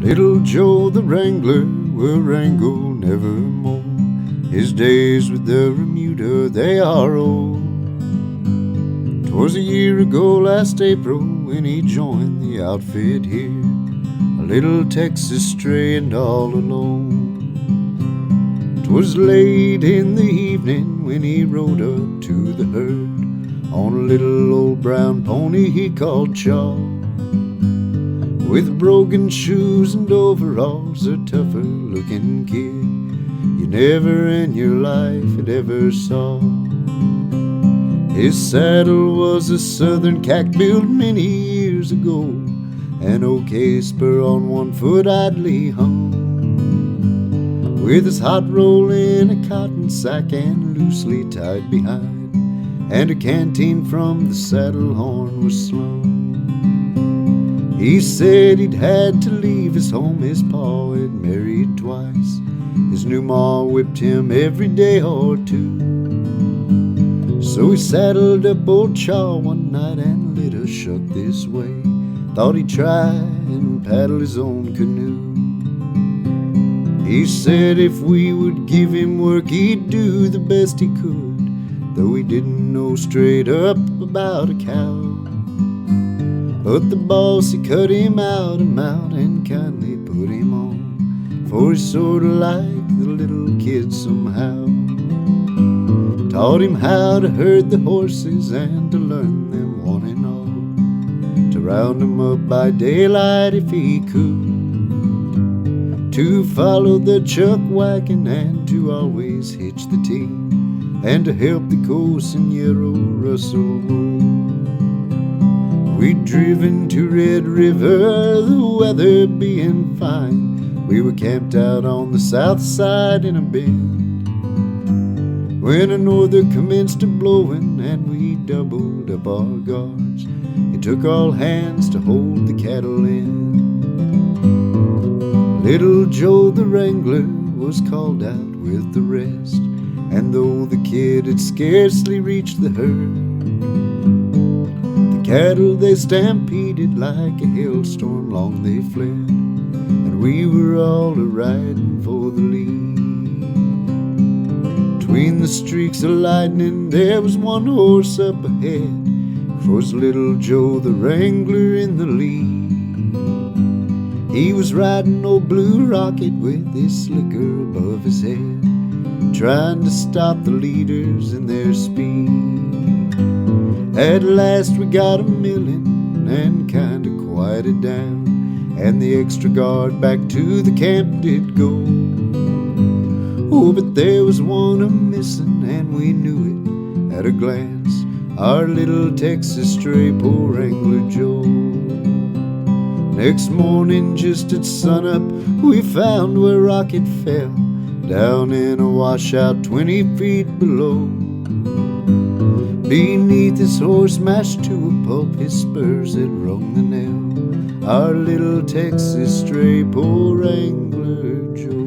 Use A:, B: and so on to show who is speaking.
A: Little Joe the Wrangler will wrangle nevermore. His days with the remuda, they are old. 'Twas a year ago last April when he joined the outfit here, a little Texas stray and all alone. 'Twas late in the evening when he rode up to the herd on a little old brown pony he called Chaw. With broken shoes and overalls, a tougher looking kid you never in your life had ever saw. His saddle was a southern cack built many years ago, an OK spur on one foot idly hung, with his hot roll in a cotton sack and loosely tied behind, and a canteen from the saddle horn was slung. He said he'd had to leave his home, his pa had married twice, his new ma whipped him every day or two. So he saddled up old Chaw one night and lit a shuck this way, thought he'd try and paddle his own canoe. He said if we would give him work he'd do the best he could, though he didn't know straight up about a cow. But the boss, he cut him out and kindly put him on, for he sorta liked the little kid somehow. Taught him how to herd the horses and to learn them one and all, to round them up by daylight if he could, to follow the chuck wagon and to always hitch the team, and to help the cocinero rustle wool. We'd driven to Red River, the weather being fine. We were camped out on the south side in a bend, when a norther commenced a blowing and we doubled up our guards. It took all hands to hold the cattle in. Little Joe the Wrangler was called out with the rest, and though the kid had scarcely reached the herd, cattle they stampeded like a hailstorm, long they fled, and we were all a-riding for the lead. Between the streaks of lightning there was one horse up ahead, 'twas little Joe the Wrangler in the lead. He was riding old Blue Rocket with his slicker above his head, trying to stop the leaders in their speed. At last we got a millin' and kinda quieted down, and the extra guard back to the camp did go. Oh, but there was one a-missin' and we knew it at a glance, our little Texas stray, poor Wrangler Joe. Next morning just at sunup we found where Rocket fell, down in a washout 20 feet below. Beneath his horse mashed to a pulp, his spurs had rung the nail, our little Texas stray, poor Wrangler Joe.